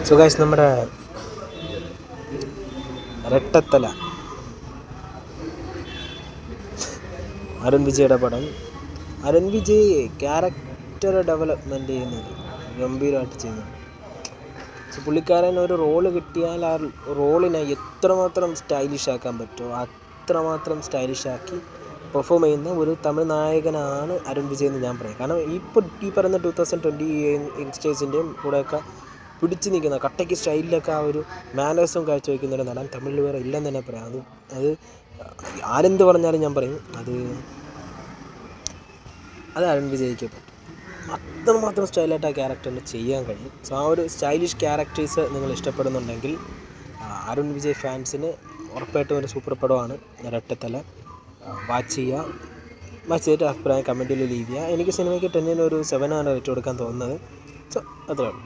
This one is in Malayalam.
സോ ഗൈസ്, നമ്മുടെ രട്ടത്തല അരുൺ വിജയുടെ പടം. അരുൺ വിജയ് ക്യാരക്ടർ ഡെവലപ്മെൻറ്റ് ചെയ്യുന്നത് ഗംഭീരമായിട്ട് ചെയ്യുന്നുണ്ട്. സോ പുള്ളിക്കാരൻ ഒരു റോള് കിട്ടിയാൽ ആ റോളിനെ എത്രമാത്രം സ്റ്റൈലിഷ് ആക്കാൻ പറ്റുമോ അത്രമാത്രം സ്റ്റൈലിഷാക്കി പെർഫോം ചെയ്യുന്ന ഒരു തമിഴ് നായകനാണ് അരുൺ വിജയ് എന്ന് ഞാൻ പറയും. കാരണം ഇപ്പോൾ ഈ പറയുന്ന 2020 യങ്സ്റ്റേഴ്സിൻ്റെയും കൂടെയൊക്കെ പിടിച്ചു നിൽക്കുന്ന കട്ടയ്ക്ക് സ്റ്റൈലിലൊക്കെ ആ ഒരു മാനേഴ്സും കാഴ്ചവെക്കുന്ന ഒരു നടൻ തമിഴിൽ വേറെ ഇല്ലെന്ന് തന്നെ പറയാം. അത് ആരെന്ത് പറഞ്ഞാലും ഞാൻ പറയും അത് അരുൺ വിജയ്ക്ക് പറ്റും. അത്രമാത്രം സ്റ്റൈലായിട്ട് ആ ക്യാരക്ടറിന് ചെയ്യാൻ കഴിയും. സോ ആ ഒരു സ്റ്റൈലിഷ് ക്യാരക്ടേഴ്സ് നിങ്ങൾ ഇഷ്ടപ്പെടുന്നുണ്ടെങ്കിൽ അരുൺ വിജയ് ഫാൻസിന് ഉറപ്പായിട്ടും ഒരു സൂപ്പർ പടമാണ് രട്ടത്തല. വാച്ച് ചെയ്തിട്ട് അഭിപ്രായം കമൻറ്റിൽ ലീവ് ചെയ്യുക. എനിക്ക് സിനിമയ്ക്ക് 10 ഒരു 7 ആണ് റേറ്റ് കൊടുക്കാൻ തോന്നുന്നത്. സോ അത്രേ ഉള്ളൂ.